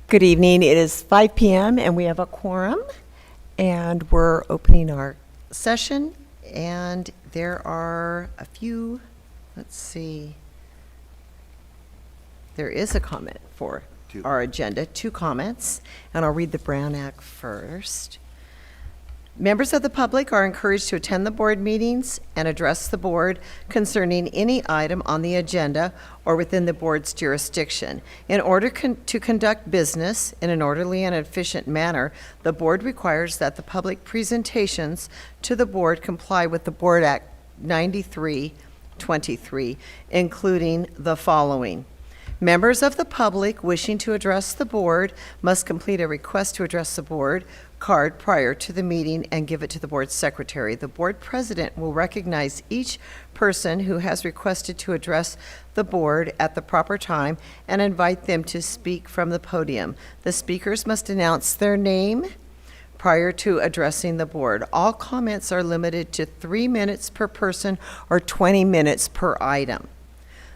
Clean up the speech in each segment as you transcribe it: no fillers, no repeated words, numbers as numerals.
Good evening. It is 5 p.m. and we have a quorum, and we're opening our session. And there are a few, let's see, there is a comment for our agenda, 2 comments, and I'll read the Brown Act first. Members of the public are encouraged to attend the board meetings and address the board concerning any item on the agenda or within the board's jurisdiction. In order to conduct business in an orderly and efficient manner, the board requires that the public presentations to the board comply with the Board Act 93-23, including the following. Members of the public wishing to address the board must complete a request to address the board card prior to the meeting and give it to the board secretary. The board president will recognize each person who has requested to address the board at the proper time and invite them to speak from the podium. The speakers must announce their name prior to addressing the board. All comments are limited to 3 minutes per person or 20 minutes per item.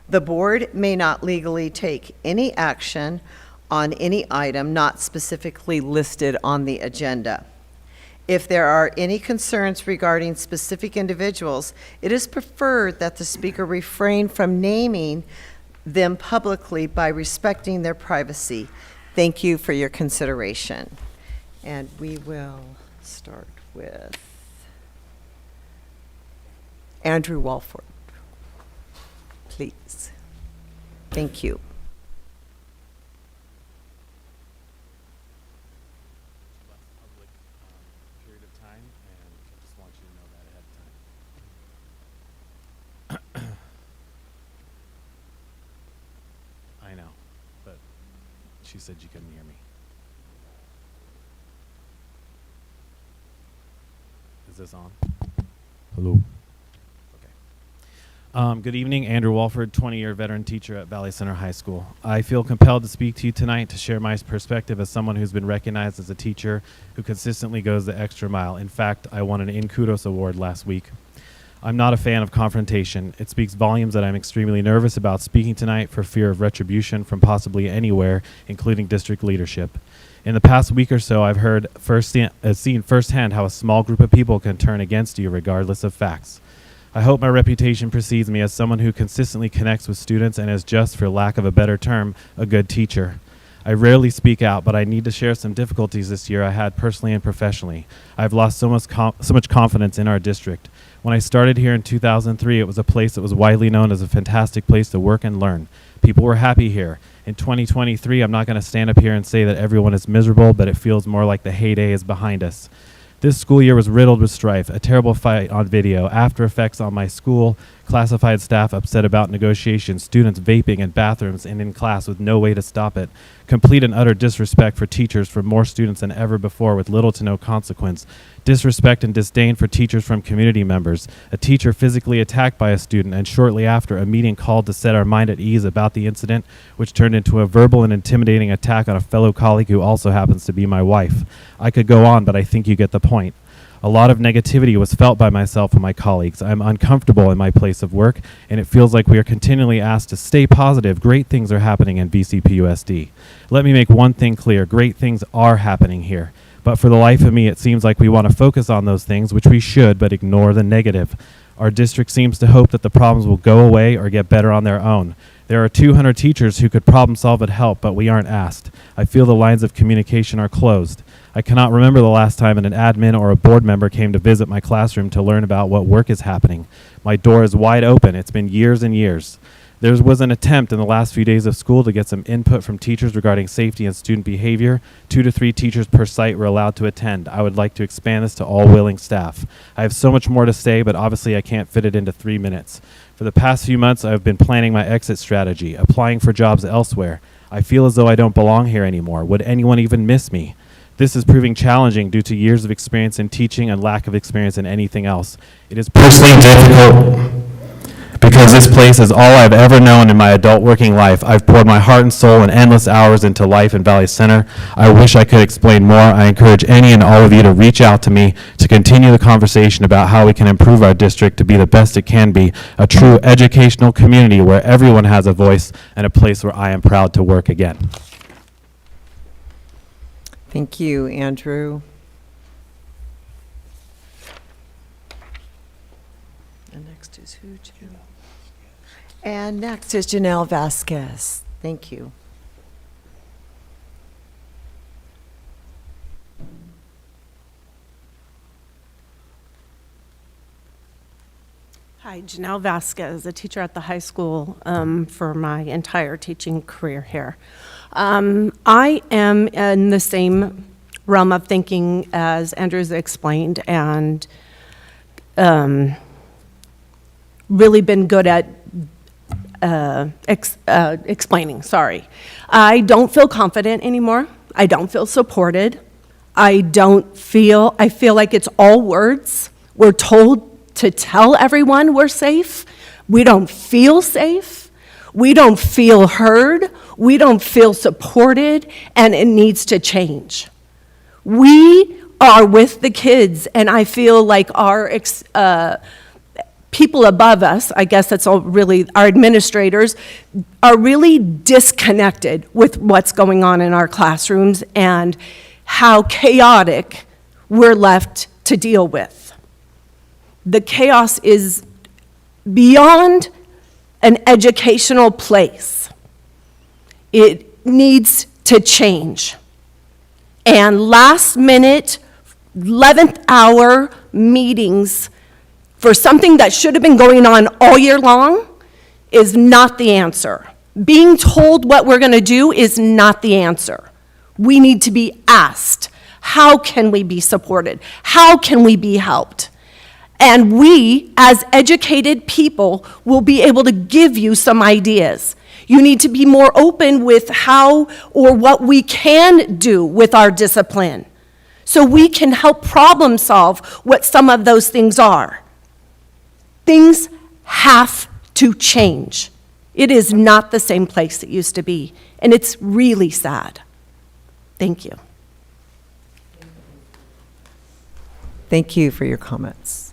The board may not legally take any action on any item not specifically listed on the agenda. If there are any concerns regarding specific individuals, it is preferred that the speaker refrain from naming them publicly by respecting their privacy. Thank you for your consideration. And we will start with Andrew Walford, please. Thank you. I know, but she said you couldn't hear me. Is this on? Hello. Okay. Good evening, Andrew Walford, 20-year veteran teacher at Valley Center High School. I feel compelled to speak to you tonight to share my perspective as someone who's been recognized as a teacher who consistently goes the extra mile. In fact, I won an In Kudos award last week. I'm not a fan of confrontation. It speaks volumes that I'm extremely nervous about speaking tonight for fear of retribution from possibly anywhere, including district leadership. In the past week or so, I've seen firsthand how a small group of people can turn against you regardless of facts. I hope my reputation precedes me as someone who consistently connects with students and is just, for lack of a better term, a good teacher. I rarely speak out, but I need to share some difficulties this year I had personally and professionally. I've lost so much confidence in our district. When I started here in 2003, it was a place that was widely known as a fantastic place to work and learn. People were happy here. In 2023, I'm not going to stand up here and say that everyone is miserable, but it feels more like the heyday is behind us. This school year was riddled with strife, a terrible fight on video, after effects on my school, classified staff upset about negotiations, students vaping in bathrooms and in class with no way to stop it, complete and utter disrespect for teachers from more students than ever before with little to no consequence, disrespect and disdain for teachers from community members, a teacher physically attacked by a student, and shortly after, a meeting called to set our mind at ease about the incident, which turned into a verbal and intimidating attack on a fellow colleague who also happens to be my wife. I could go on, but I think you get the point. A lot of negativity was felt by myself and my colleagues. I'm uncomfortable in my place of work, and it feels like we are continually asked to stay positive. Great things are happening in VCPUSD. Let me make one thing clear. Great things are happening here. But for the life of me, it seems like we want to focus on those things, which we should, but ignore the negative. Our district seems to hope that the problems will go away or get better on their own. There are 200 teachers who could problem solve and help, but we aren't asked. I feel the lines of communication are closed. I cannot remember the last time an admin or a board member came to visit my classroom to learn about what work is happening. My door is wide open. It's been years and years. There was an attempt in the last few days of school to get some input from teachers regarding safety and student behavior. 2 to 3 teachers per site were allowed to attend. I would like to expand this to all willing staff. I have so much more to say, but obviously I can't fit it into 3 minutes. For the past few months, I've been planning my exit strategy, applying for jobs elsewhere. I feel as though I don't belong here anymore. Would anyone even miss me? This is proving challenging due to years of experience in teaching and lack of experience in anything else. It is personally difficult because this place is all I've ever known in my adult working life. I've poured my heart and soul and endless hours into life in Valley Center. I wish I could explain more. I encourage any and all of you to reach out to me to continue the conversation about how we can improve our district to be the best it can be, a true educational community where everyone has a voice and a place where I am proud to work again. Thank you, Andrew. And next is who, Janelle? And next is Janelle Vasquez. Thank you. Hi, Janelle Vasquez, a teacher at the high school for my entire teaching career here. I am in the same realm of thinking as Andrew's explained, and really been good at explaining, sorry. I don't feel confident anymore. I don't feel supported. I feel like it's all words. We're told to tell everyone we're safe. We don't feel safe. We don't feel heard. We don't feel supported, and it needs to change. We are with the kids, and I feel like our people above us, I guess that's all really, our administrators, are really disconnected with what's going on in our classrooms and how chaotic we're left to deal with. The chaos is beyond an educational place. It needs to change. And last minute, 11th hour meetings for something that should have been going on all year long is not the answer. Being told what we're going to do is not the answer. We need to be asked, how can we be supported? How can we be helped? And we, as educated people, will be able to give you some ideas. You need to be more open with how or what we can do with our discipline, so we can help problem solve what some of those things are. Things have to change. It is not the same place it used to be, and it's really sad. Thank you. Thank you for your comments.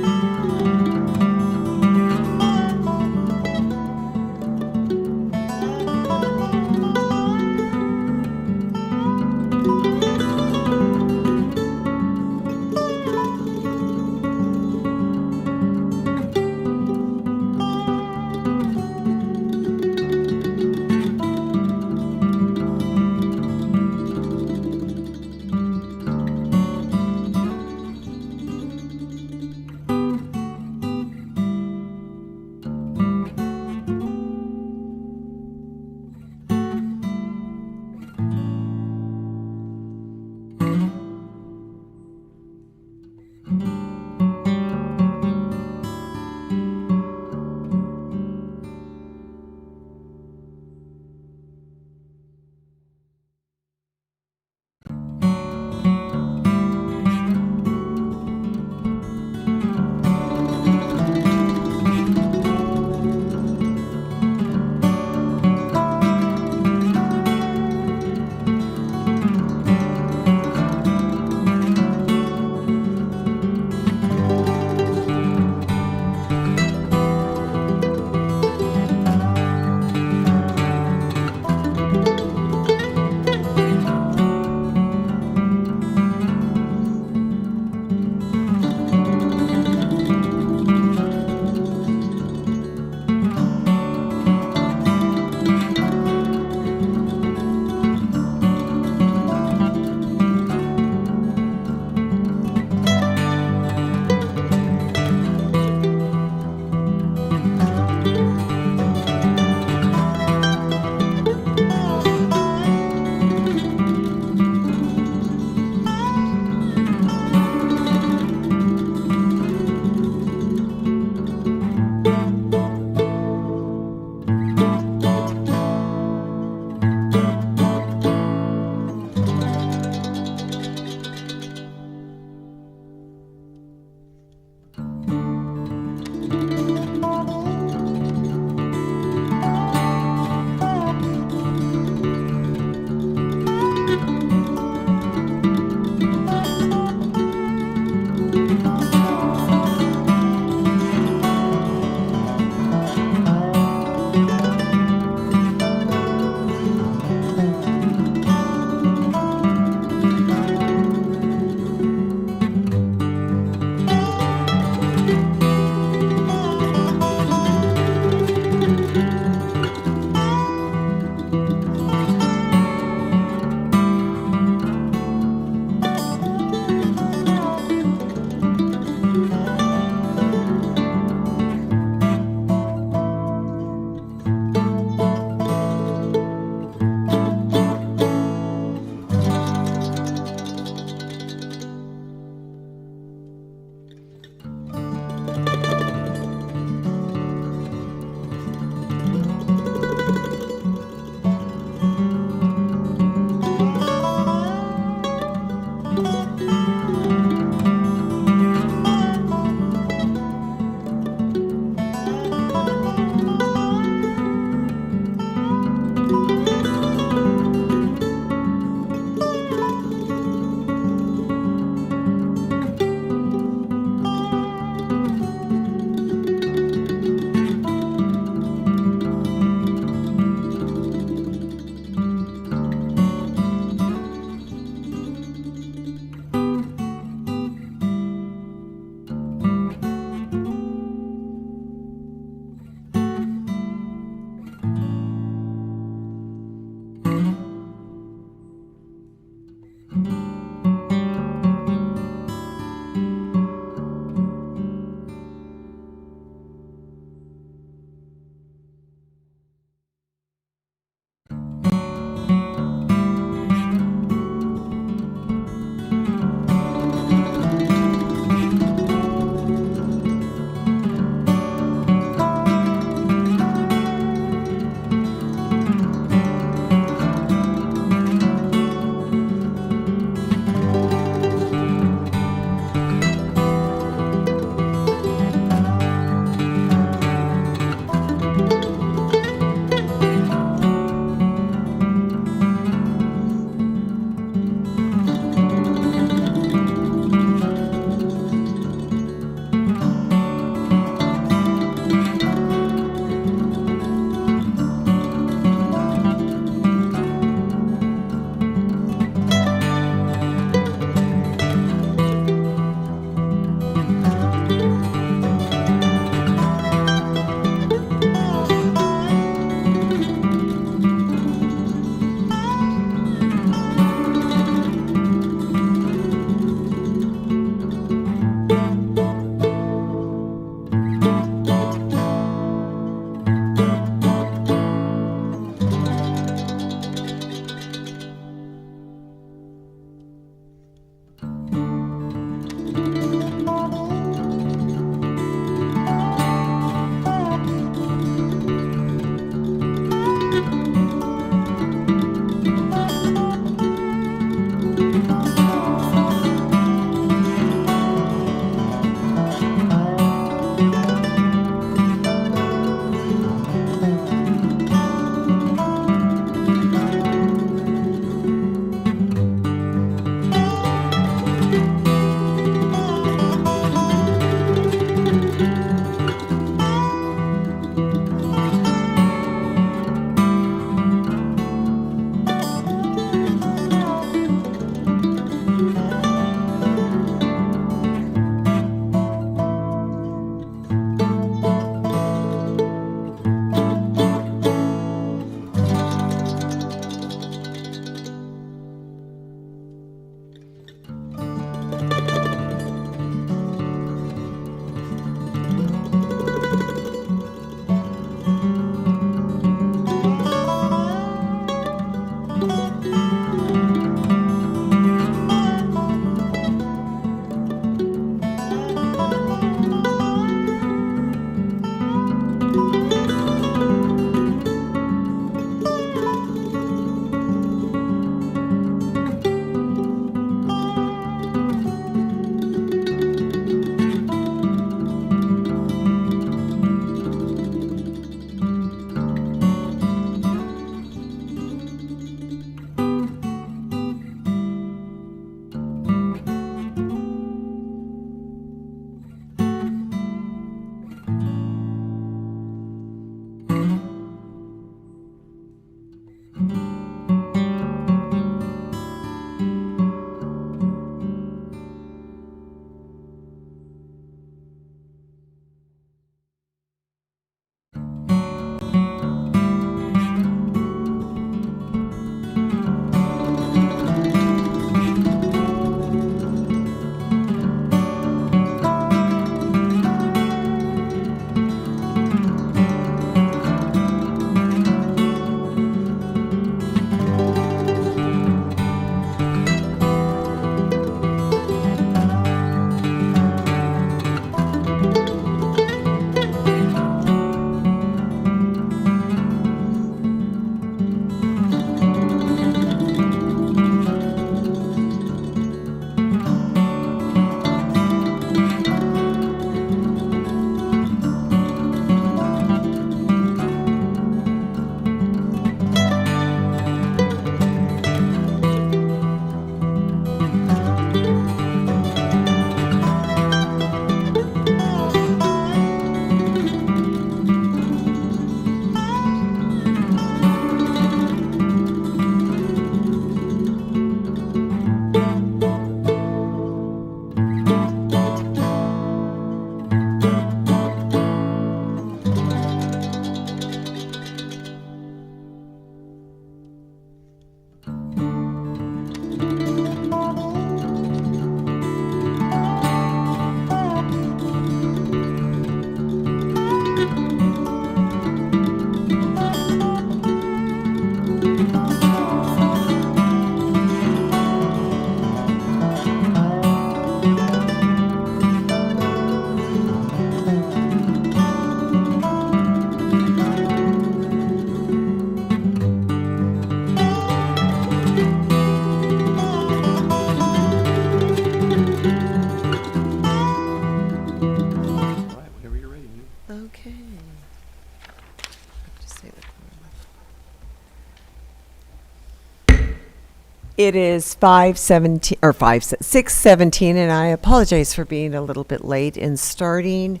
It is 5:17 or 6:17, and I apologize for being a little bit late in starting.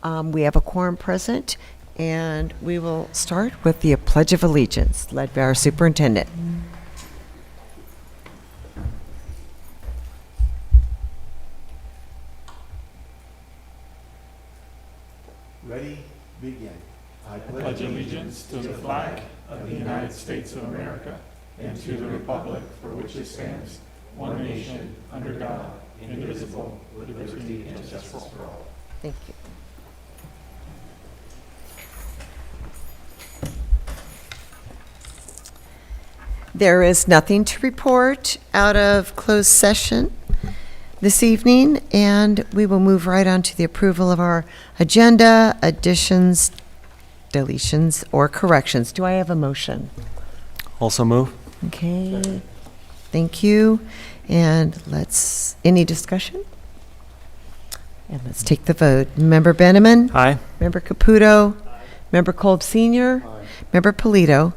We have a quorum present, and we will start with the Pledge of Allegiance, led by our superintendent. Ready, begin. I pledge allegiance to the flag of the United States of America and to the republic for which it stands, one nation, under God, indivisible, with liberty and justice for all. Thank you. There is nothing to report out of closed session this evening, and we will move right on to the approval of our agenda, additions, deletions, or corrections. Do I have a motion? Also move. Okay, thank you. And any discussion? And let's take the vote. Member Benjamin? Aye. Member Caputo? Member Kolb Senior? Member Polito?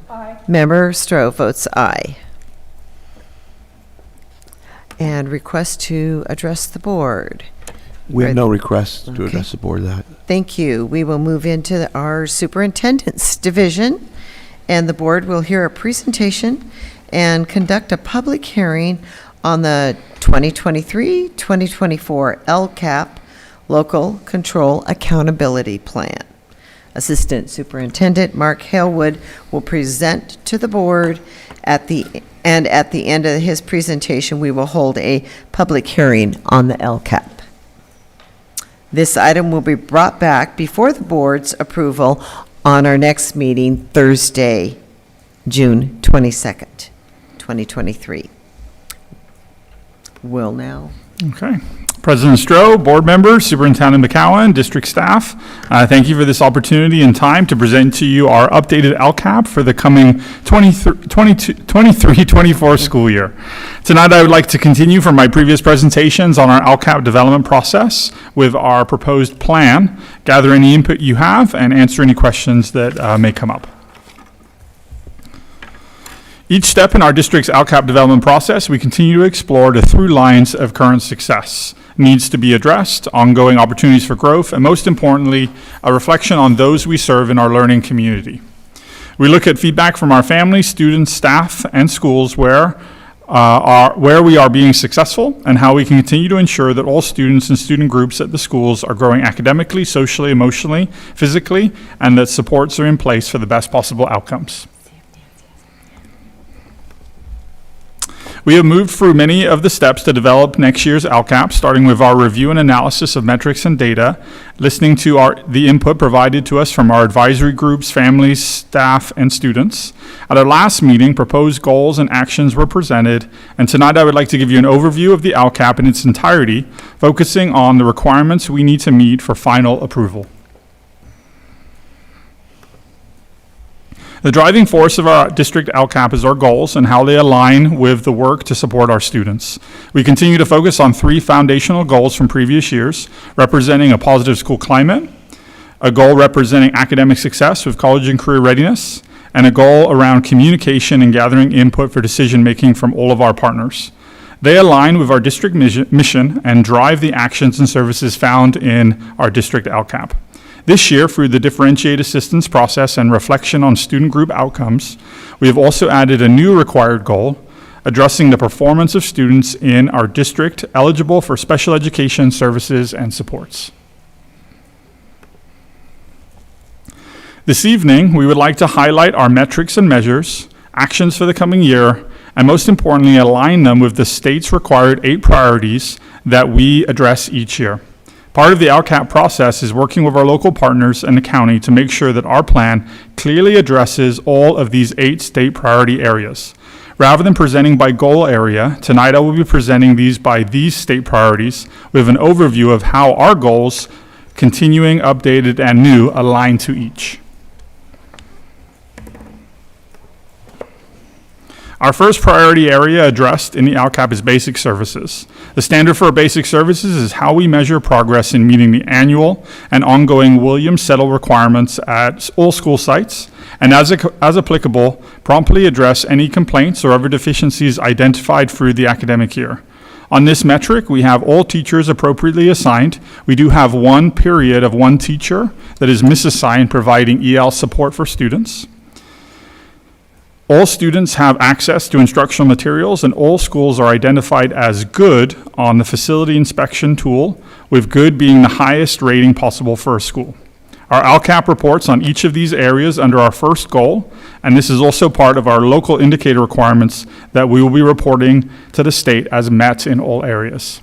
Member Stroh votes aye. And request to address the board. We have no requests to address the board of that. Thank you. We will move into our superintendent's division, and the board will hear a presentation and conduct a public hearing on the 2023-2024 LCAP Local Control Accountability Plan. Assistant Superintendent Mark Halewood will present to the board at the end of his presentation, we will hold a public hearing on the LCAP. This item will be brought back before the board's approval on our next meeting, Thursday, June 22nd, 2023. Will now. Okay. President Stroh, board members, Superintendent McCowan, district staff, thank you for this opportunity and time to present to you our updated LCAP for the coming 23-24 school year. Tonight, I would like to continue from my previous presentations on our LCAP development process with our proposed plan, gather any input you have, and answer any questions that may come up. Each step in our district's LCAP development process, we continue to explore the through lines of current success, needs to be addressed, ongoing opportunities for growth, and most importantly, a reflection on those we serve in our learning community. We look at feedback from our families, students, staff, and schools where we are being successful and how we can continue to ensure that all students and student groups at the schools are growing academically, socially, emotionally, physically, and that supports are in place for the best possible outcomes. We have moved through many of the steps to develop next year's LCAP, starting with our review and analysis of metrics and data, listening to the input provided to us from our advisory groups, families, staff, and students. At our last meeting, proposed goals and actions were presented, and tonight I would like to give you an overview of the LCAP in its entirety, focusing on the requirements we need to meet for final approval. The driving force of our district LCAP is our goals and how they align with the work to support our students. We continue to focus on 3 foundational goals from previous years, representing a positive school climate, a goal representing academic success with college and career readiness, and a goal around communication and gathering input for decision-making from all of our partners. They align with our district mission and drive the actions and services found in our district LCAP. This year, through the differentiated assistance process and reflection on student group outcomes, we have also added a new required goal, addressing the performance of students in our district eligible for special education services and supports. This evening, we would like to highlight our metrics and measures, actions for the coming year, and most importantly, align them with the state's required 8 priorities that we address each year. Part of the LCAP process is working with our local partners and the county to make sure that our plan clearly addresses all of these 8 state priority areas. Rather than presenting by goal area, tonight I will be presenting these by these state priorities with an overview of how our goals, continuing, updated, and new, align to each. Our first priority area addressed in the LCAP is basic services. The standard for basic services is how we measure progress in meeting the annual and ongoing Williams Settle requirements at all school sites, and as applicable, promptly address any complaints or other deficiencies identified through the academic year. On this metric, we have all teachers appropriately assigned. We do have one period of one teacher that is misassigned providing EL support for students. All students have access to instructional materials, and all schools are identified as good on the facility inspection tool, with good being the highest rating possible for a school. Our LCAP reports on each of these areas under our first goal, and this is also part of our local indicator requirements that we will be reporting to the state as met in all areas.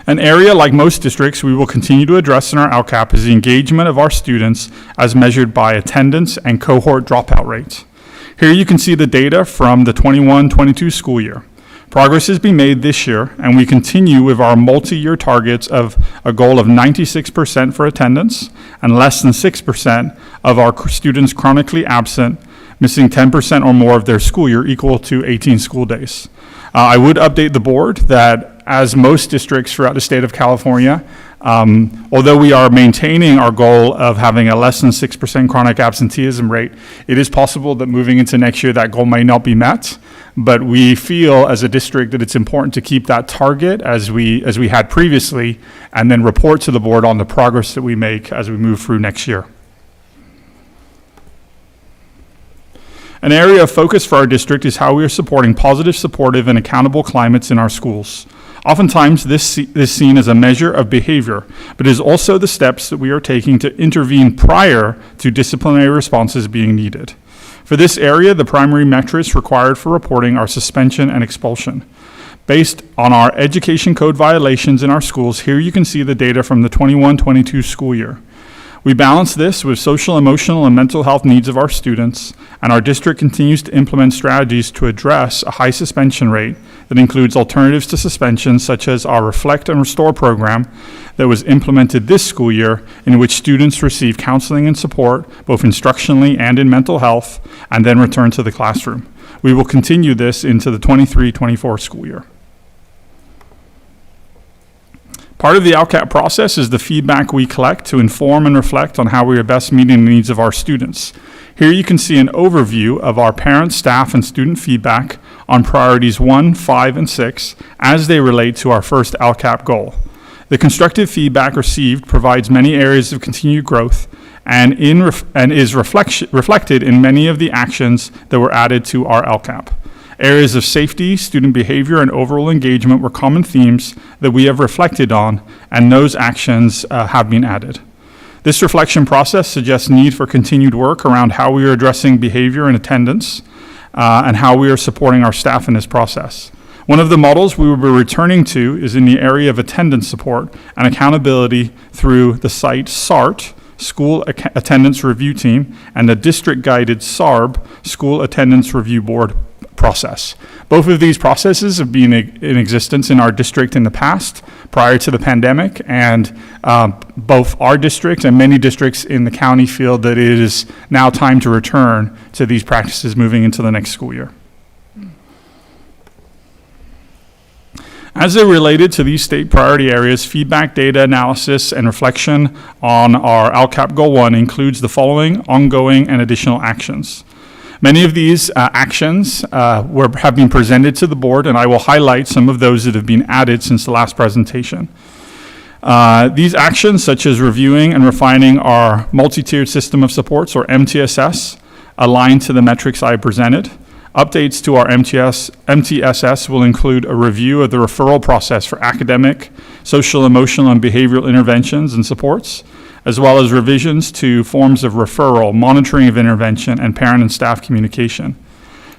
An area like most districts we will continue to address in our LCAP is the engagement of our students as measured by attendance and cohort dropout rates. Here you can see the data from the 21-22 school year. Progress has been made this year, and we continue with our multi-year targets of a goal of 96% for attendance and less than 6% of our students chronically absent, missing 10% or more of their school year, equal to 18 school days. I would update the board that as most districts throughout the state of California, although we are maintaining our goal of having a less than 6% chronic absenteeism rate, it is possible that moving into next year that goal may not be met. But we feel as a district that it's important to keep that target as we had previously, and then report to the board on the progress that we make as we move through next year. An area of focus for our district is how we are supporting positive, supportive, and accountable climates in our schools. Oftentimes, this is seen as a measure of behavior, but is also the steps that we are taking to intervene prior to disciplinary responses being needed. For this area, the primary metrics required for reporting are suspension and expulsion. Based on our education code violations in our schools, here you can see the data from the 21-22 school year. We balance this with social, emotional, and mental health needs of our students, and our district continues to implement strategies to address a high suspension rate that includes alternatives to suspension, such as our Reflect and Restore program that was implemented this school year, in which students receive counseling and support, both instructionally and in mental health, and then return to the classroom. We will continue this into the 23-24 school year. Part of the LCAP process is the feedback we collect to inform and reflect on how we are best meeting the needs of our students. Here you can see an overview of our parent, staff, and student feedback on priorities 1, 5, and 6 as they relate to our first LCAP goal. The constructive feedback received provides many areas of continued growth and is reflected in many of the actions that were added to our LCAP. Areas of safety, student behavior, and overall engagement were common themes that we have reflected on, and those actions have been added. This reflection process suggests need for continued work around how we are addressing behavior and attendance, and how we are supporting our staff in this process. One of the models we will be returning to is in the area of attendance support and accountability through the site SART, School Attendance Review Team, and the district-guided SARB, School Attendance Review Board process. Both of these processes have been in existence in our district in the past, prior to the pandemic, and both our district and many districts in the county feel that it is now time to return to these practices moving into the next school year. As they're related to these state priority areas, feedback, data analysis, and reflection on our LCAP Goal 1 includes the following ongoing and additional actions. Many of these actions have been presented to the board, and I will highlight some of those that have been added since the last presentation. These actions, such as reviewing and refining our multi-tiered system of supports, or MTSS, align to the metrics I presented. Updates to our MTSS will include a review of the referral process for academic, social, emotional, and behavioral interventions and supports, as well as revisions to forms of referral, monitoring of intervention, and parent and staff communication.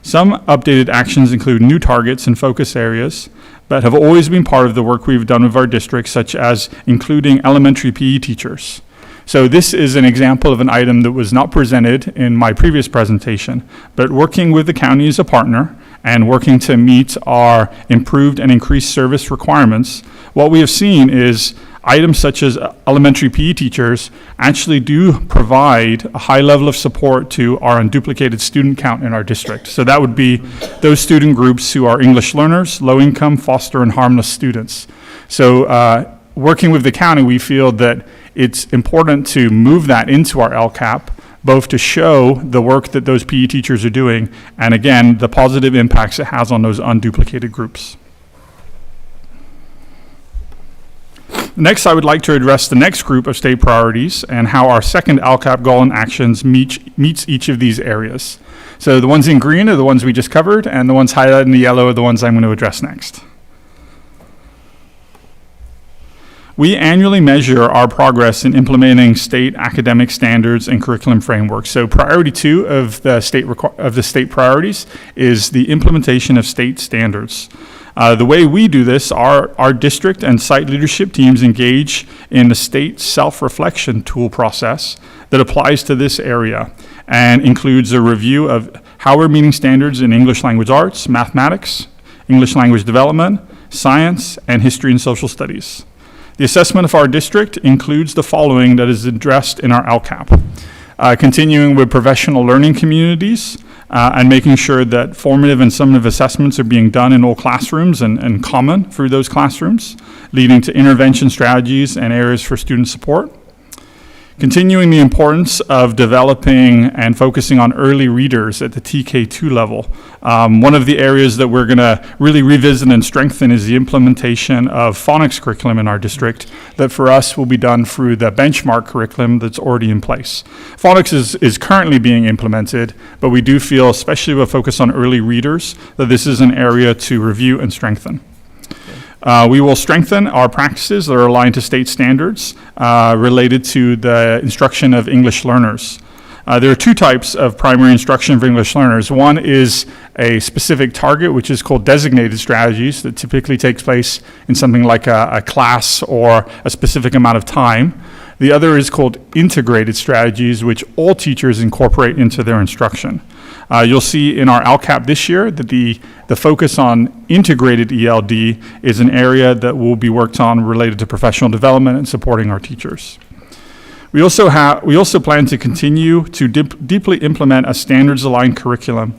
Some updated actions include new targets and focus areas, but have always been part of the work we've done with our district, such as including elementary PE teachers. So this is an example of an item that was not presented in my previous presentation, but working with the county as a partner and working to meet our improved and increased service requirements, what we have seen is items such as elementary PE teachers actually do provide a high level of support to our unduplicated student count in our district. So that would be those student groups who are English learners, low income, foster, and harmless students. So working with the county, we feel that it's important to move that into our LCAP, both to show the work that those PE teachers are doing, and again, the positive impacts it has on those unduplicated groups. Next, I would like to address the next group of state priorities and how our second LCAP goal and actions meets each of these areas. So the ones in green are the ones we just covered, and the ones highlighted in the yellow are the ones I'm going to address next. We annually measure our progress in implementing state academic standards and curriculum frameworks. So priority 2 of the state priorities is the implementation of state standards. The way we do this, our district and site leadership teams engage in the state self-reflection tool process that applies to this area and includes a review of how we're meeting standards in English language arts, mathematics, English language development, science, and history and social studies. The assessment of our district includes the following that is addressed in our LCAP. Continuing with professional learning communities and making sure that formative and summative assessments are being done in all classrooms and common through those classrooms, leading to intervention strategies and areas for student support. Continuing the importance of developing and focusing on early readers at the TK2 level. One of the areas that we're going to really revisit and strengthen is the implementation of phonics curriculum in our district that for us will be done through the benchmark curriculum that's already in place. Phonics is currently being implemented, but we do feel, especially with a focus on early readers, that this is an area to review and strengthen. We will strengthen our practices that are aligned to state standards related to the instruction of English learners. There are 2 types of primary instruction for English learners. One is a specific target, which is called designated strategies, that typically takes place in something like a class or a specific amount of time. The other is called integrated strategies, which all teachers incorporate into their instruction. You'll see in our LCAP this year that the focus on integrated ELD is an area that will be worked on related to professional development and supporting our teachers. We also plan to continue to deeply implement a standards-aligned curriculum,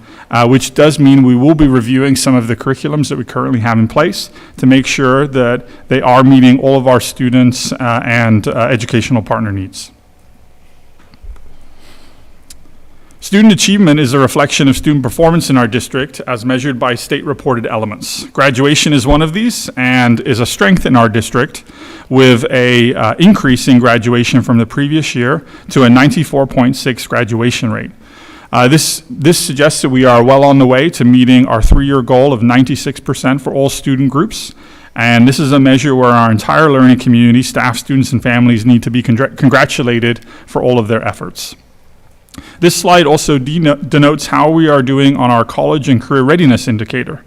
which does mean we will be reviewing some of the curriculums that we currently have in place to make sure that they are meeting all of our students and educational partner needs. Student achievement is a reflection of student performance in our district as measured by state-reported elements. Graduation is one of these and is a strength in our district with a increase in graduation from the previous year to a 94.6 graduation rate. This suggests that we are well on the way to meeting our 3-year goal of 96% for all student groups. And this is a measure where our entire learning community, staff, students, and families need to be congratulated for all of their efforts. This slide also denotes how we are doing on our college and career readiness indicator.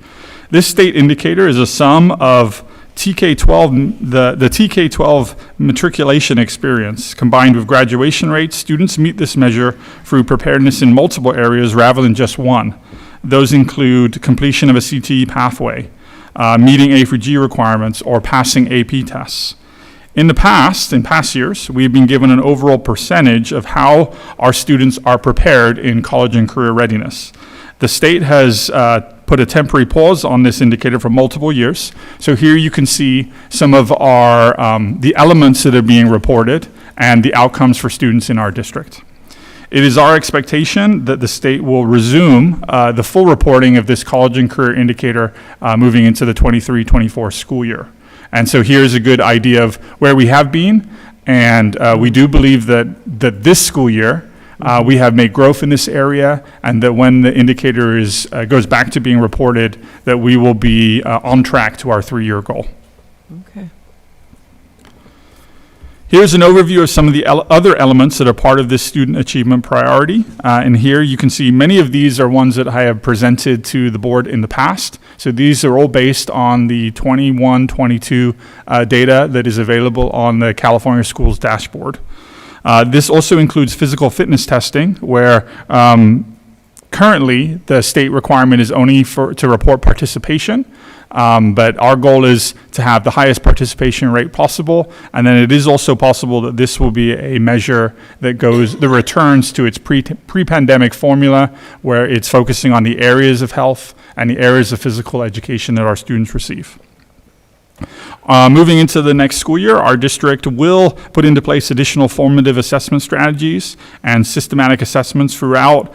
This state indicator is a sum of TK12, the TK12 matriculation experience combined with graduation rates. Students meet this measure through preparedness in multiple areas rather than just one. Those include completion of a CTE pathway, meeting A through G requirements, or passing AP tests. In past years, we've been given an overall percentage of how our students are prepared in college and career readiness. The state has put a temporary pause on this indicator for multiple years. So here you can see some of our the elements that are being reported and the outcomes for students in our district. It is our expectation that the state will resume the full reporting of this college and career indicator moving into the 23-24 school year. And so here's a good idea of where we have been, and we do believe that this school year we have made growth in this area, and that when the indicator goes back to being reported, that we will be on track to our 3-year goal. Okay. Here's an overview of some of the other elements that are part of this student achievement priority. And here you can see many of these are ones that I have presented to the board in the past. So these are all based on the 21-22 data that is available on the California Schools dashboard. This also includes physical fitness testing, where currently the state requirement is only to report participation. But our goal is to have the highest participation rate possible, and then it is also possible that this will be a measure that returns to its pre-pandemic formula, where it's focusing on the areas of health and the areas of physical education that our students receive. Moving into the next school year, our district will put into place additional formative assessment strategies and systematic assessments throughout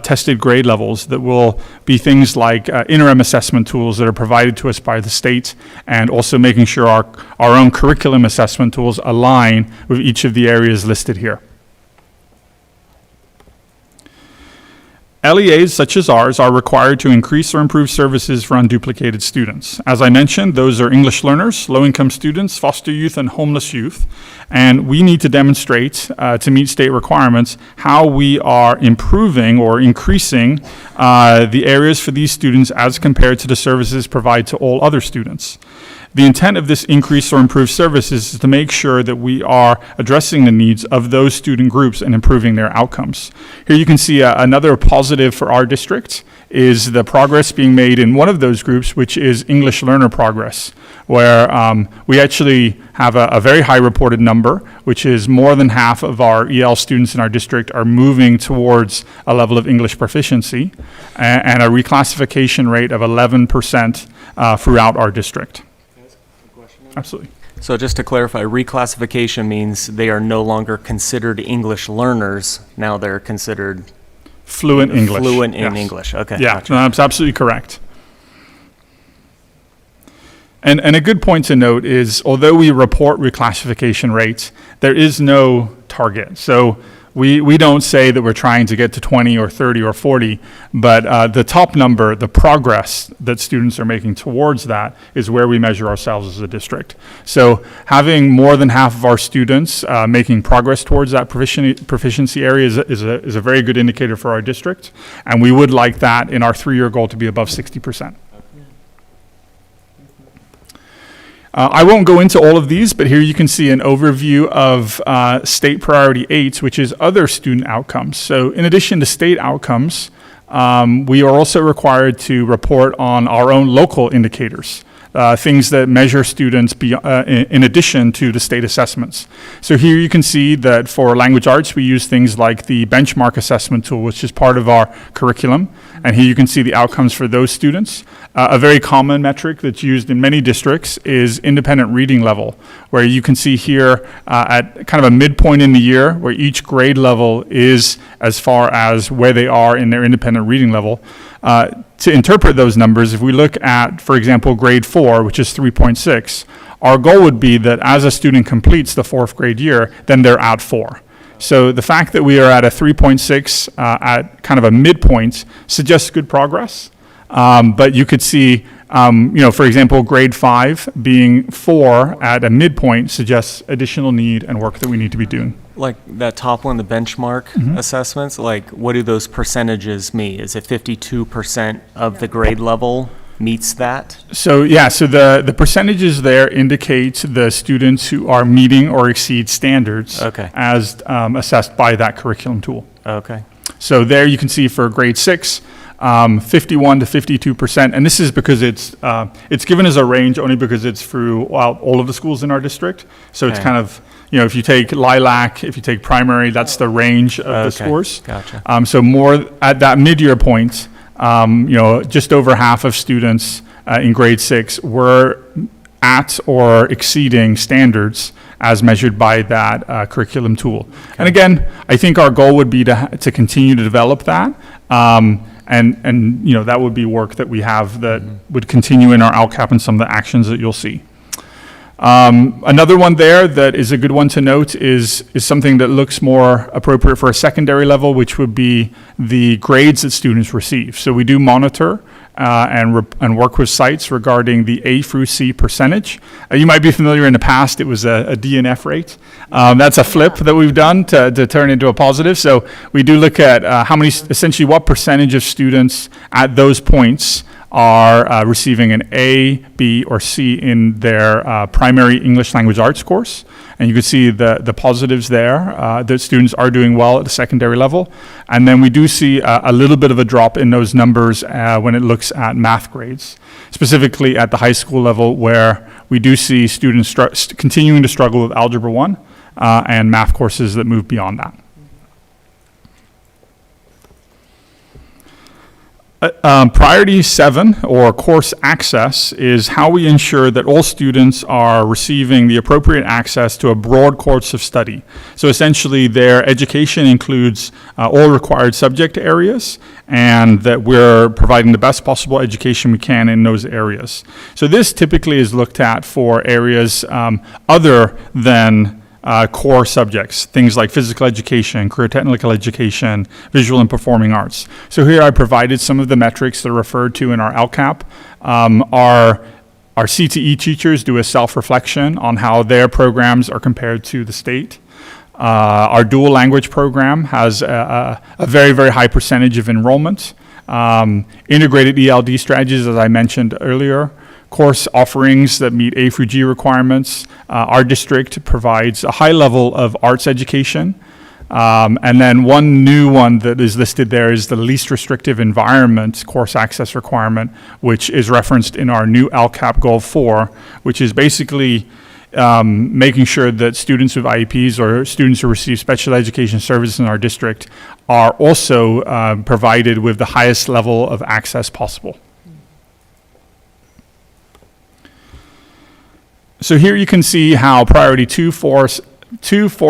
tested grade levels that will be things like interim assessment tools that are provided to us by the state, and also making sure our own curriculum assessment tools align with each of the areas listed here. LEAs such as ours are required to increase or improve services for unduplicated students. As I mentioned, those are English learners, low-income students, foster youth, and homeless youth. And we need to demonstrate, to meet state requirements, how we are improving or increasing the areas for these students as compared to the services provided to all other students. The intent of this increase or improved services is to make sure that we are addressing the needs of those student groups and improving their outcomes. Here you can see another positive for our district is the progress being made in one of those groups, which is English learner progress, where we actually have a very high reported number, which is more than half of our EL students in our district are moving towards a level of English proficiency, and a reclassification rate of 11% throughout our district. Absolutely. So just to clarify, reclassification means they are no longer considered English learners. Now they're considered Fluent English. Fluent in Yes. English. Okay. Yeah, Gotcha. no, that's absolutely correct. And a good point to note is, although we report reclassification rates, there is no target. So we don't say that we're trying to get to 20 or 30 or 40, but the top number, the progress that students are making towards that, is where we measure ourselves as a district. So having more than half of our students making progress towards that proficiency area is a very good indicator for our district, and we would like that in our 3-year goal to be above 60%. I won't go into all of these, but here you can see an overview of State Priority 8, which is other student outcomes. So in addition to state outcomes, we are also required to report on our own local indicators, things that measure students in addition to the state assessments. So here you can see that for language arts, we use things like the benchmark assessment tool, which is part of our curriculum. And here you can see the outcomes for those students. A very common metric that's used in many districts is independent reading level, where you can see here at kind of a midpoint in the year where each grade level is as far as where they are in their independent reading level. To interpret those numbers, if we look at, for example, grade 4, which is 3.6, our goal would be that as a student completes the 4th grade year, then they're at 4. So the fact that we are at a 3.6 at kind of a midpoint suggests good progress. But you could see, for example, grade 5 being 4 at a midpoint suggests additional need and work that we need to be doing. Like that top one, the benchmark assessments, like what do those percentages mean? Is it 52% of the grade level meets that? So yeah, so the percentages there indicate the students who are meeting or exceed standards as assessed by that curriculum tool. Okay. So there you can see for grade 6, 51 to 52%, and this is because it's given as a range only because it's through all of the schools in our district. So it's kind of, if you take Lilac, if you take primary, that's the range of the scores. Gotcha. So more at that mid-year point, just over half of students in grade 6 were at or exceeding standards as measured by that curriculum tool. And again, I think our goal would be to continue to develop that. And that would be work that we have that would continue in our LCAP and some of the actions that you'll see. Another one there that is a good one to note is something that looks more appropriate for a secondary level, which would be the grades that students receive. So we do monitor and work with sites regarding the A through C percentage. You might be familiar in the past, it was a D and F rate. That's a flip that we've done to turn into a positive. So we do look at essentially what percentage of students at those points are receiving an A, B, or C in their primary English language arts course. And you can see the positives there. The students are doing well at the secondary level. And then we do see a little bit of a drop in those numbers when it looks at math grades, specifically at the high school level, where we do see students continuing to struggle with Algebra 1 and math courses that move beyond that. Priority 7, or course access, is how we ensure that all students are receiving the appropriate access to a broad course of study. So essentially, their education includes all required subject areas, and that we're providing the best possible education we can in those areas. So this typically is looked at for areas other than core subjects, things like physical education, career technical education, visual and performing arts. So here I provided some of the metrics that are referred to in our LCAP. Our CTE teachers do a self-reflection on how their programs are compared to the state. Our dual language program has a very, very high percentage of enrollment. Integrated ELD strategies, as I mentioned earlier. Course offerings that meet A through G requirements. Our district provides a high level of arts education. And then one new one that is listed there is the least restrictive environment course access requirement, which is referenced in our new LCAP Goal 4, which is basically making sure that students with IEPs or students who receive special education services in our district are also provided with the highest level of access possible. So here you can see how priority 2, 4,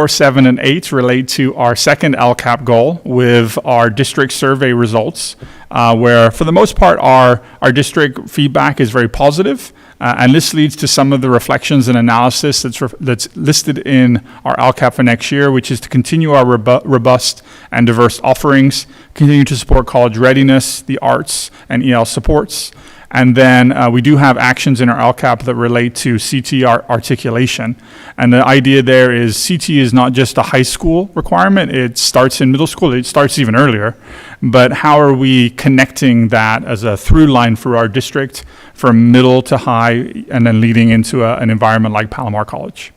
7, and 8 relate to our second LCAP goal with our district survey results, where for the most part our district feedback is very positive, and this leads to some of the reflections and analysis that's listed in our LCAP for next year, which is to continue our robust and diverse offerings, continue to support college readiness, the arts, and EL supports. And then we do have actions in our LCAP that relate to CT articulation. And the idea there is CT is not just a high school requirement. It starts in middle school. It starts even earlier. But how are we connecting that as a through line through our district from middle to high and then leading into an environment like Palomar College?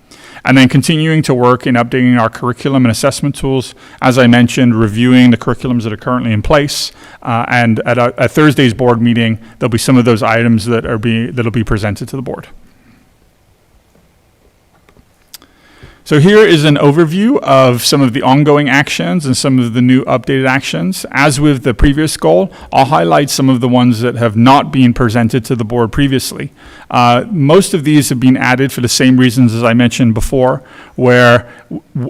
And then continuing to work in updating our curriculum and assessment tools. As I mentioned, reviewing the curriculums that are currently in place. And at Thursday's board meeting, there'll be some of those items that'll be presented to the board. So here is an overview of some of the ongoing actions and some of the new updated actions. As with the previous goal, I'll highlight some of the ones that have not been presented to the board previously. Most of these have been added for the same reasons as I mentioned before, where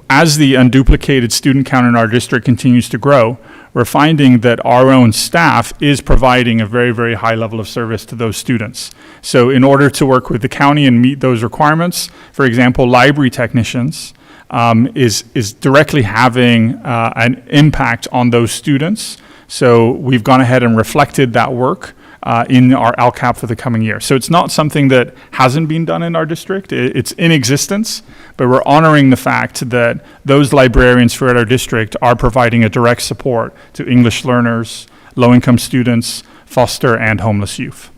as the unduplicated student count in our district continues to grow, we're finding that our own staff is providing a very, very high level of service to those students. So in order to work with the county and meet those requirements, for example, library technicians is directly having an impact on those students. So we've gone ahead and reflected that work in our LCAP for the coming year. So it's not something that hasn't been done in our district. It's in existence, but we're honoring the fact that those librarians throughout our district are providing a direct support to English learners, low-income students, foster, and homeless youth.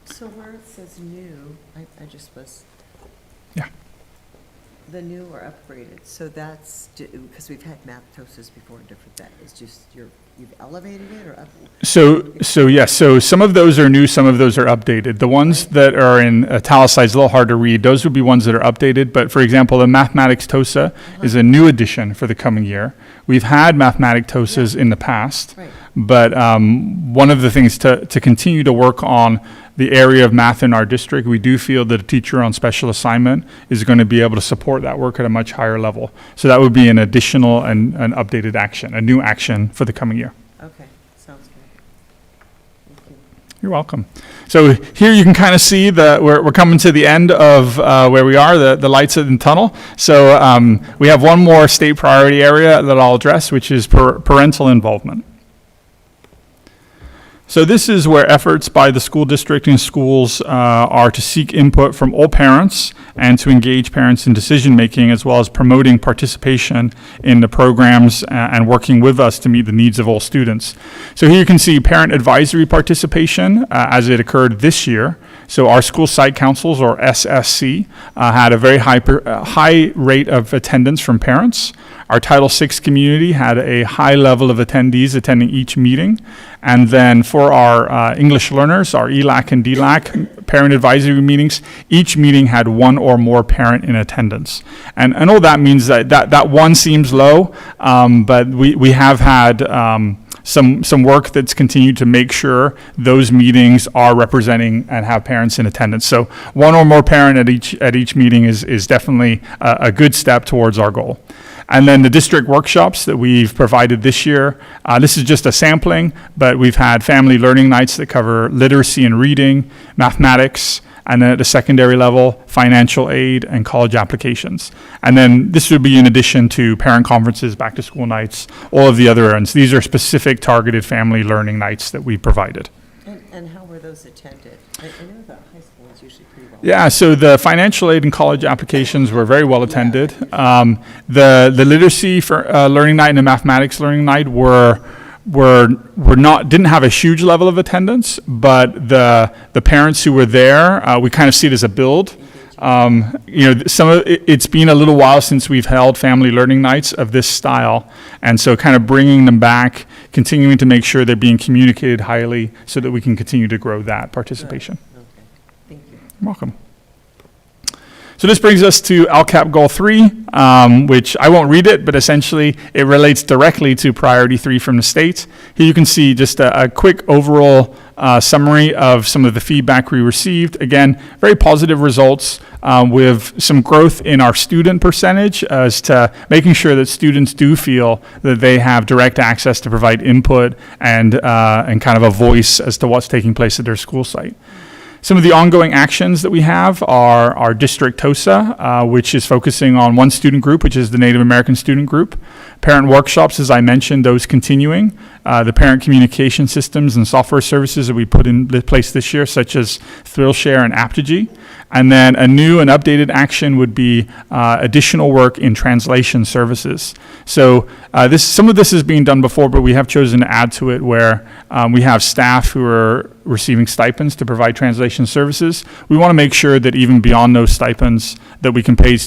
So where it says new, I just was. Yeah. The new or upgraded, so that's, because we've had MAPTOSs before, different, that is just, you've elevated it or up? So yes, so some of those are new, some of those are updated. The ones that are in italicized, a little hard to read, those would be ones that are updated. But for example, the mathematics TOSA is a new addition for the coming year. We've had mathematics TOSAs in the past, Right. but one of the things to continue to work on the area of math in our district, we do feel that a teacher on special assignment is going to be able to support that work at a much higher level. So that would be an additional and an updated action, a new action for the coming year. Okay, sounds good. Thank you. You're welcome. So here you can kind of see that we're coming to the end of where we are, the lights in the tunnel. So we have one more state priority area that I'll address, which is parental involvement. So this is where efforts by the school district and schools are to seek input from all parents and to engage parents in decision-making, as well as promoting participation in the programs and working with us to meet the needs of all students. So here you can see parent advisory participation as it occurred this year. So our school site councils, or SSC, had a very high rate of attendance from parents. Our Title VI community had a high level of attendees attending each meeting. And then for our English learners, our ELAC and DLAC parent advisory meetings, each meeting had one or more parent in attendance. And all that means that one seems low, but we have had some work that's continued to make sure those meetings are representing and have parents in attendance. So one or more parent at each meeting is definitely a good step towards our goal. And then the district workshops that we've provided this year, this is just a sampling, but we've had family learning nights that cover literacy and reading, mathematics, and then at the secondary level, financial aid and college applications. And then this would be in addition to parent conferences, back to school nights, all of the other errands. These are specific targeted family learning nights that we provided. And how were those attended? I know that high school is usually pretty well. Yeah, so the financial aid and college applications were very well attended. The literacy for learning night and the mathematics learning night didn't have a huge level of attendance, but the parents who were there, we kind of see it as a build. It's been a little while since we've held family learning nights of this style, and so kind of bringing them back, continuing to make sure they're being communicated highly so that we can continue to grow that participation. Okay, thank you. You're welcome. So this brings us to LCAP Goal 3, which I won't read it, but essentially it relates directly to Priority 3 from the state. Here you can see just a quick overall summary of some of the feedback we received. Again, very positive results with some growth in our student percentage as to making sure that students do feel that they have direct access to provide input and kind of a voice as to what's taking place at their school site. Some of the ongoing actions that we have are our district TOSA, which is focusing on one student group, which is the Native American student group. Parent workshops, as I mentioned, those continuing. The parent communication systems and software services that we put in place this year, such as ThrillShare and Aptigee. And then a new and updated action would be additional work in translation services. So some of this is being done before, but we have chosen to add to it where we have staff who are receiving stipends to provide translation services. We want to make sure that even beyond those stipends that we can pay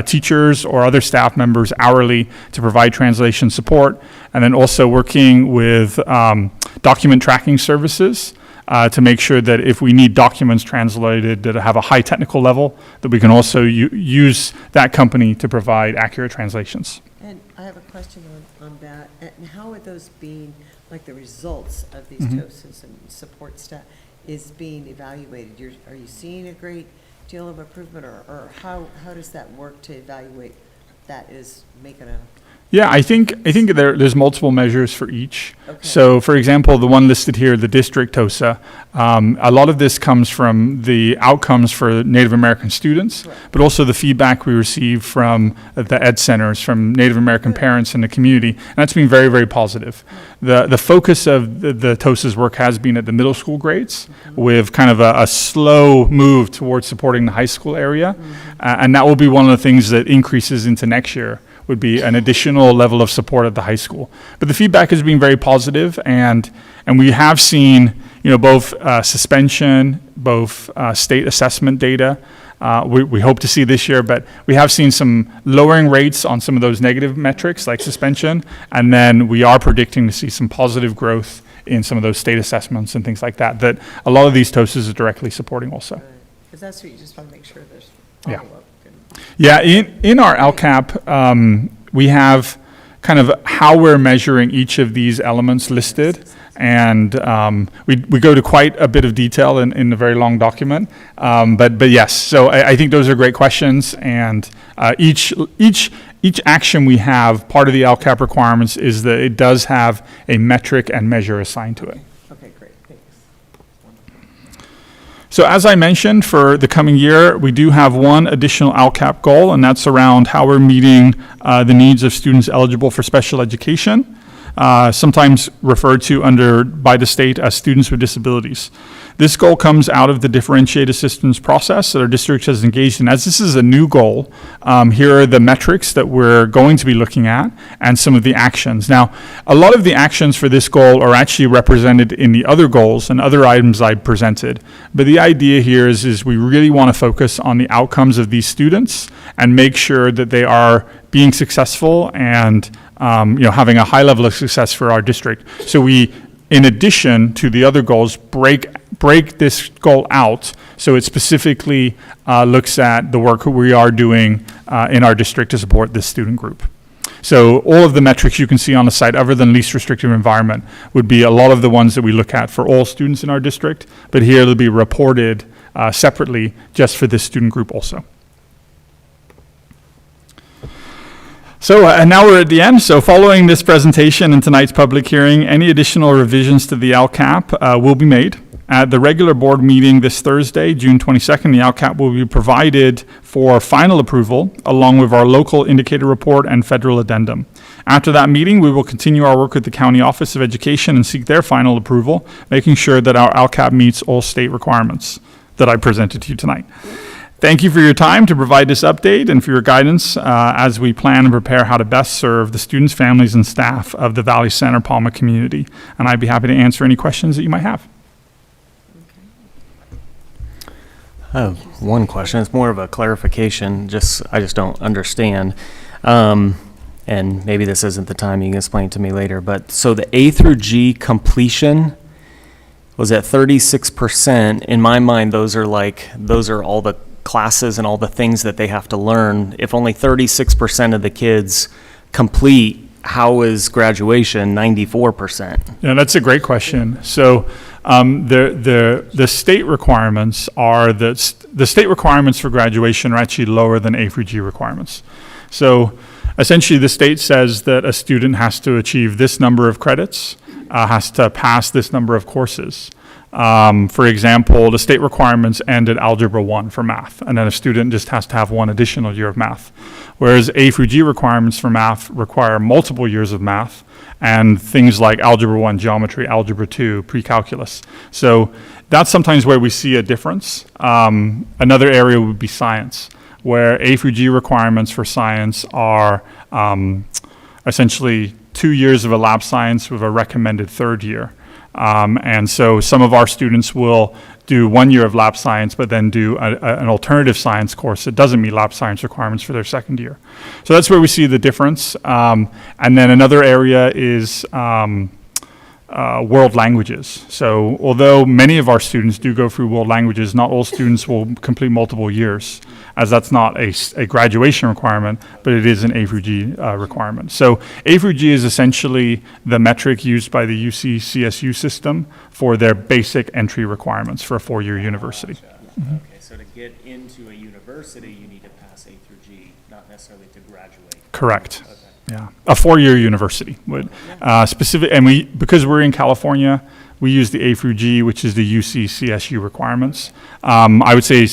teachers or other staff members hourly to provide translation support, and then also working with document tracking services to make sure that if we need documents translated that have a high technical level, that we can also use that company to provide accurate translations. And I have a question on that. And how are those being, like the results of these TOSAs and support staff is being evaluated? Are you seeing a great deal of improvement, or how does that work to evaluate that is making a... Yeah, I think there's multiple measures for each. Okay. So, for example, the one listed here, the district TOSA, a lot of this comes from the outcomes for Native American students, Correct. but also the feedback we receive from the ed centers, from Native American parents in the community, and that's been very, very positive. The focus of the TOSA's work has been at the middle school grades, with kind of a slow move towards supporting the high school area, and that will be one of the things that increases into next year, would be an additional level of support at the high school. But the feedback has been very positive, and we have seen, both suspension, both state assessment data. We hope to see this year, but we have seen some lowering rates on some of those negative metrics like suspension, and then we are predicting to see some positive growth in some of those state assessments and things like that a lot of these TOSAs are directly supporting also. Because that's what you just want to make sure there's Yeah. follow-up. Yeah, in our LCAP, we have kind of how we're measuring each of these elements listed, and we go to quite a bit of detail in the very long document. But yes, so I think those are great questions, and each action we have, part of the LCAP requirements is that it does have a metric and measure assigned to it. Okay, great, thanks. So as I mentioned, for the coming year, we do have one additional LCAP goal, and that's around how we're meeting the needs of students eligible for special education. sometimes referred to by the state as students with disabilities. This goal comes out of the differentiated assistance process that our district has engaged in. As this is a new goal, here are the metrics that we're going to be looking at and some of the actions. Now, a lot of the actions for this goal are actually represented in the other goals and other items I presented. But the idea here is we really want to focus on the outcomes of these students and make sure that they are being successful and having a high level of success for our district. So we, in addition to the other goals, break this goal out so it specifically looks at the work we are doing in our district to support this student group. So all of the metrics you can see on the site, other than least restrictive environment, would be a lot of the ones that we look at for all students in our district, but here they'll be reported separately just for this student group also. So, and now we're at the end. So following this presentation and tonight's public hearing, any additional revisions to the LCAP will be made. At the regular board meeting this Thursday, June 22nd, the LCAP will be provided for final approval along with our local indicator report and federal addendum. After that meeting, we will continue our work with the County Office of Education and seek their final approval, making sure that our LCAP meets all state requirements that I presented to you tonight. Thank you for your time to provide this update and for your guidance as we plan and prepare how to best serve the students, families, and staff of the Valley Center-Pauma community. And I'd be happy to answer any questions that you might have. I have one question. It's more of a clarification. I just don't understand. And maybe this isn't the time. You can explain it to me later. But so the A through G completion was at 36%. In my mind, those are all the classes and all the things that they have to learn. If only 36% of the kids complete, how is graduation 94%? Yeah, that's a great question. So the state requirements are the state requirements for graduation are actually lower than A through G requirements. So essentially the state says that a student has to achieve this number of credits, has to pass this number of courses. For example, the state requirements end at Algebra 1 for math, and then a student just has to have one additional year of math. Whereas A through G requirements for math require multiple years of math, and things like Algebra 1 geometry, Algebra 2 pre-calculus. So that's sometimes where we see a difference. Another area would be science, where A through G requirements for science are essentially 2 years of a lab science with a recommended third year. And so some of our students will do 1 year of lab science, but then do an alternative science course that doesn't meet lab science requirements for their second year. So that's where we see the difference. And then another area is world languages. So although many of our students do go through world languages, not all students will complete multiple years, as that's not a graduation requirement, but it is an A through G requirement. So A through G is essentially the metric used by the UC CSU system for their basic entry requirements for a four-year university. Okay, so to get into a university, you need to pass A through G, not necessarily to graduate. Correct. Okay. Yeah, a four-year university would specific, and because we're in California, we use the A through G, which is the UC CSU requirements. I would say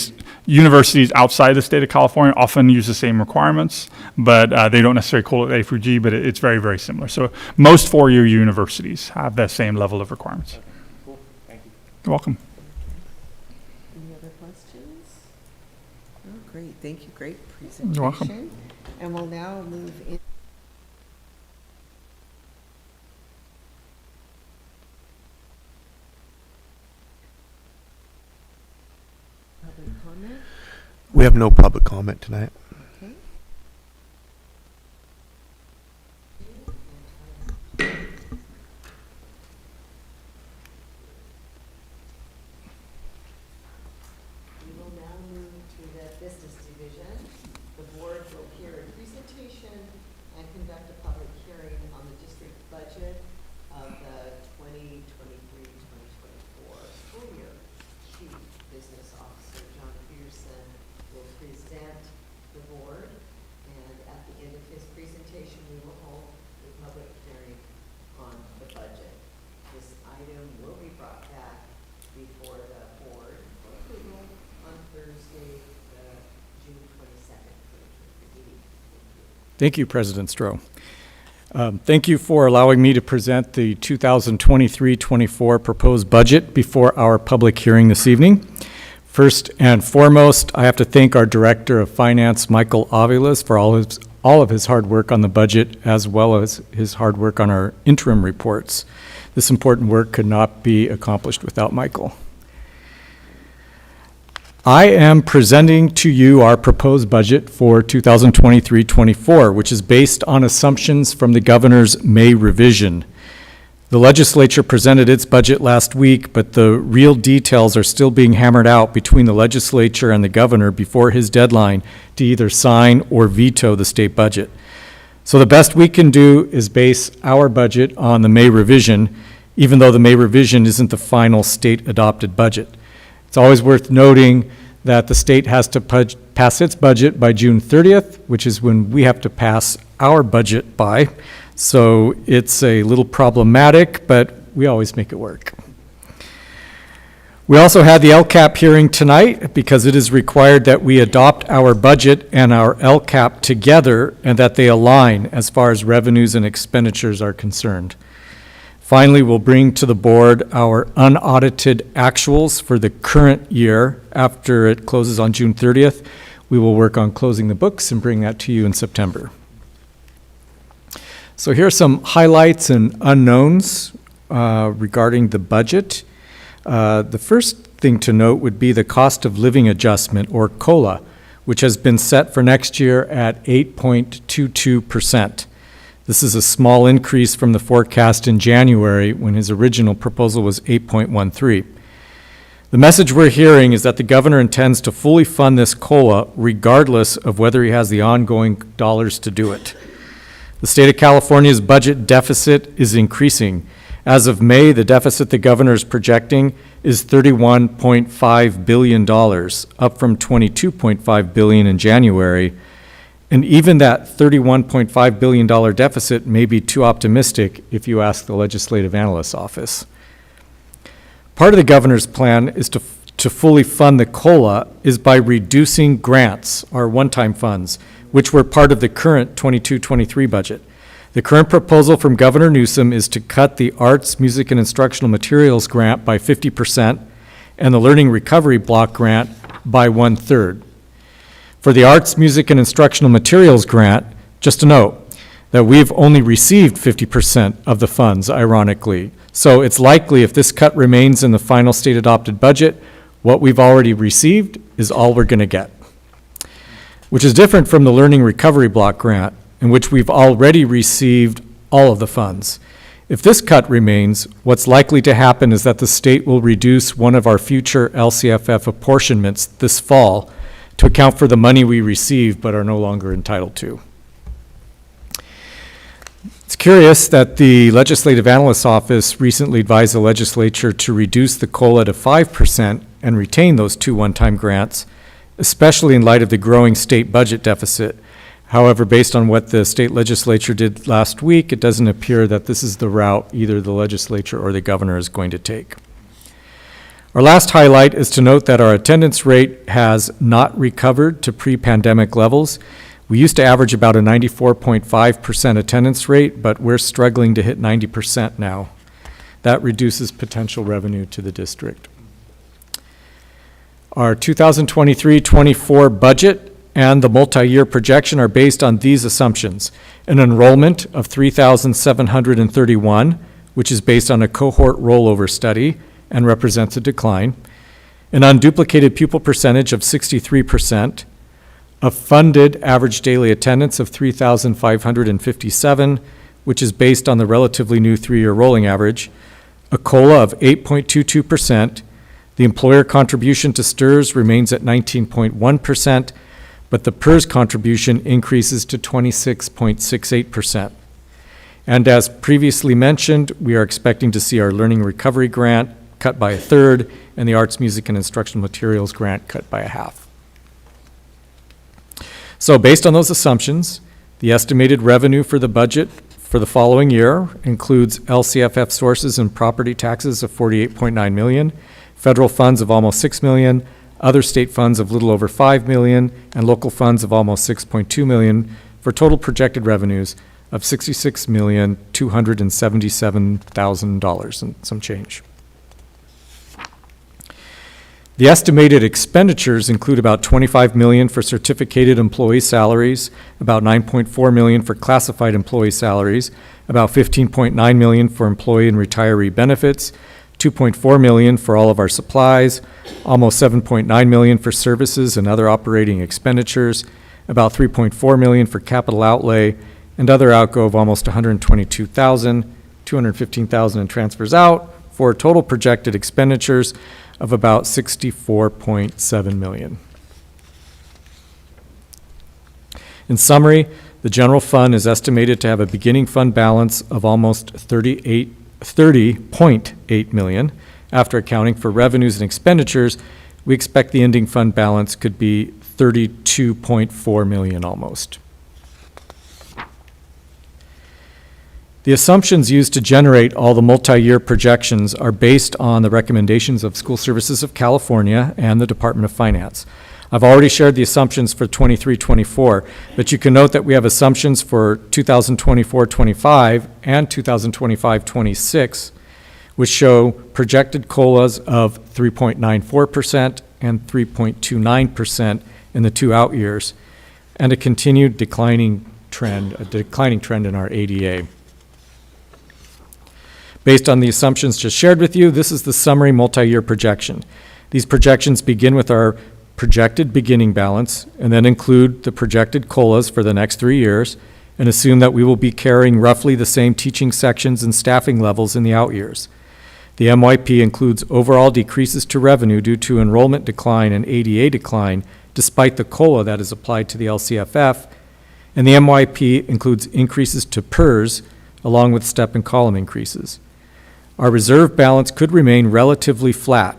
universities outside the state of California often use the same requirements, but they don't necessarily call it A through G, but it's very, very similar. So most four-year universities have that same level of requirements. Okay, cool, thank you. You're welcome. Any other questions? Oh, great, thank you, great presentation. You're welcome. And we'll now move in. Public comment? We have no public comment tonight. Okay. We will now move to the business division. The board will hear a presentation and conduct a public hearing on the district budget of the 2023-2024 school year. Chief Business Officer John Peterson will present the board, and at the end of his presentation, we will hold a public hearing on the budget. This item will be brought back before the board for approval on Thursday, June 22nd, 2023 meeting. Thank you. Thank you, President Stroh. Thank you for allowing me to present the 2023-24 proposed budget before our public hearing this evening. First and foremost, I have to thank our Director of Finance, Michael Aviles, for all of his hard work on the budget, as well as his hard work on our interim reports. This important work could not be accomplished without Michael. I am presenting to you our proposed budget for 2023-24, which is based on assumptions from the governor's May revision. The legislature presented its budget last week, but the real details are still being hammered out between the legislature and the governor before his deadline to either sign or veto the state budget. So the best we can do is base our budget on the May revision, even though the May revision isn't the final state adopted budget. It's always worth noting that the state has to pass its budget by June 30th, which is when we have to pass our budget by. So it's a little problematic, but we always make it work. We also had the LCAP hearing tonight because it is required that we adopt our budget and our LCAP together and that they align as far as revenues and expenditures are concerned. Finally, we'll bring to the board our unaudited actuals for the current year. After it closes on June 30th, we will work on closing the books and bring that to you in September. So here are some highlights and unknowns regarding the budget. The first thing to note would be the cost of living adjustment, or COLA, which has been set for next year at 8.22%. This is a small increase from the forecast in January when his original proposal was 8.13. The message we're hearing is that the governor intends to fully fund this COLA regardless of whether he has the ongoing dollars to do it. The state of California's budget deficit is increasing. As of May, the deficit the governor is projecting is $31.5 billion, up from $22.5 billion in January. And even that $31.5 billion deficit may be too optimistic if you ask the Legislative Analyst's Office. Part of the governor's plan is to fully fund the COLA is by reducing grants, our one-time funds, which were part of the current 22-23 budget. The current proposal from Governor Newsom is to cut the Arts, Music, and Instructional Materials grant by 50% and the Learning Recovery Block grant by 1/3. For the Arts, Music, and Instructional Materials grant, just to note that we've only received 50% of the funds, ironically. So it's likely if this cut remains in the final state adopted budget, what we've already received is all we're going to get, which is different from the Learning Recovery Block grant, in which we've already received all of the funds. If this cut remains, what's likely to happen is that the state will reduce one of our future LCFF apportionments this fall to account for the money we receive but are no longer entitled to. It's curious that the Legislative Analyst's Office recently advised the legislature to reduce the COLA to 5% and retain those two one-time grants, especially in light of the growing state budget deficit. However, based on what the state legislature did last week, it doesn't appear that this is the route either the legislature or the governor is going to take. Our last highlight is to note that our attendance rate has not recovered to pre-pandemic levels. We used to average about a 94.5% attendance rate, but we're struggling to hit 90% now. That reduces potential revenue to the district. Our 2023-24 budget and the multi-year projection are based on these assumptions: an enrollment of 3,731, which is based on a cohort rollover study and represents a decline, an unduplicated pupil percentage of 63%, a funded average daily attendance of 3,557, which is based on the relatively new 3-year rolling average, a COLA of 8.22%, the employer contribution to STRS remains at 19.1%, but the PERS contribution increases to 26.68%. And as previously mentioned, we are expecting to see our Learning Recovery Grant cut by 1/3 and the Arts, Music, and Instructional Materials Grant cut by 1/2. So based on those assumptions, the estimated revenue for the budget for the following year includes LCFF sources and property taxes of $48.9 million, federal funds of almost $6 million, other state funds of little over $5 million, and local funds of almost $6.2 million, for total projected revenues of $66,277,000 and some change. The estimated expenditures include about $25 million for certificated employee salaries, about $9.4 million for classified employee salaries, about $15.9 million for employee and retiree benefits, $2.4 million for all of our supplies, almost $7.9 million for services and other operating expenditures, about $3.4 million for capital outlay, and other outgo of almost $122,000, $215,000 in transfers out, for total projected expenditures of about $64.7 million. In summary, the general fund is estimated to have a beginning fund balance of almost $30.8 million. After accounting for revenues and expenditures, we expect the ending fund balance could be $32.4 million almost. The assumptions used to generate all the multi-year projections are based on the recommendations of School Services of California and the Department of Finance. I've already shared the assumptions for 23-24, but you can note that we have assumptions for 2024-25 and 2025-26, which show projected COLAs of 3.94% and 3.29% in the 2 out years, and a continued declining trend in our ADA. Based on the assumptions just shared with you, this is the summary multi-year projection. These projections begin with our projected beginning balance and then include the projected COLAs for the next 3 years and assume that we will be carrying roughly the same teaching sections and staffing levels in the out years. The MYP includes overall decreases to revenue due to enrollment decline and ADA decline despite the COLA that is applied to the LCFF, and the MYP includes increases to PERS along with step and column increases. Our reserve balance could remain relatively flat.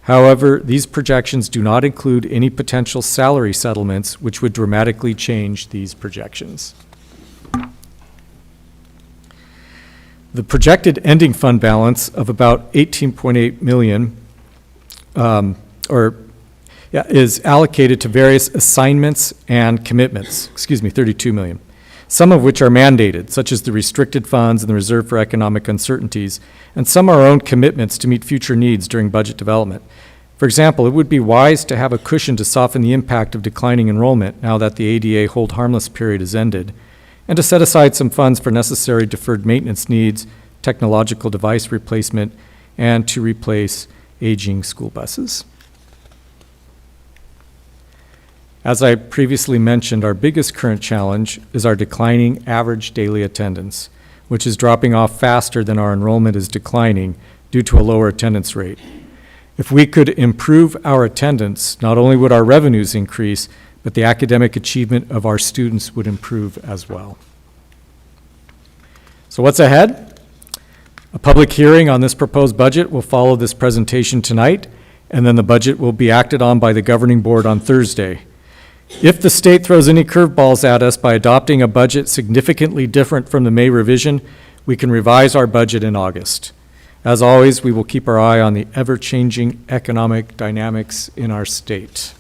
However, these projections do not include any potential salary settlements which would dramatically change these projections. The projected ending fund balance of about $18.8 million is allocated to various assignments and commitments, $32 million. Some of which are mandated, such as the restricted funds and the reserve for economic uncertainties, and some are our own commitments to meet future needs during budget development. For example, it would be wise to have a cushion to soften the impact of declining enrollment now that the ADA hold harmless period has ended, and to set aside some funds for necessary deferred maintenance needs, technological device replacement, and to replace aging school buses. As I previously mentioned, our biggest current challenge is our declining average daily attendance, which is dropping off faster than our enrollment is declining due to a lower attendance rate. If we could improve our attendance, not only would our revenues increase, but the academic achievement of our students would improve as well. So what's ahead? A public hearing on this proposed budget will follow this presentation tonight, and then the budget will be acted on by the governing board on Thursday. If the state throws any curveballs at us by adopting a budget significantly different from the May revision, we can revise our budget in August. As always, we will keep our eye on the ever-changing economic dynamics in our state.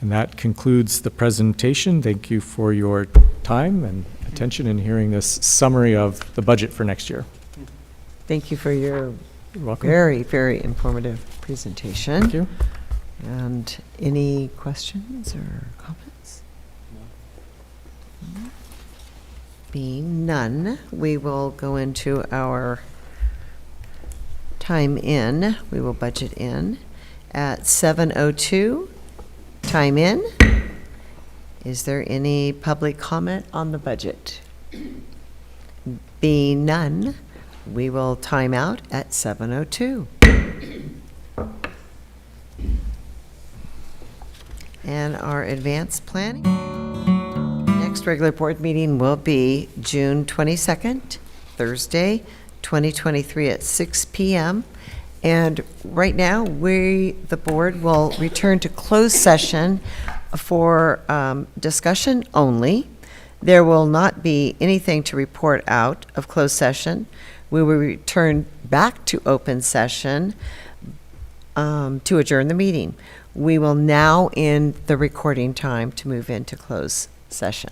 And that concludes the presentation. Thank you for your time and attention in hearing this summary of the budget for next year. Thank you for your You're welcome. very, very informative presentation. Thank you. And any questions or comments? Being none, we will go into our time in. We will budget in at 7:02. Time in. Is there any public comment on the budget? Being none, we will time out at 7:02. And our advanced planning. Next regular board meeting will be June 22nd, Thursday, 2023 at 6 p.m. And right now, the board will return to closed session for discussion only. There will not be anything to report out of closed session. We will return back to open session to adjourn the meeting. We will now end the recording time to move into closed session.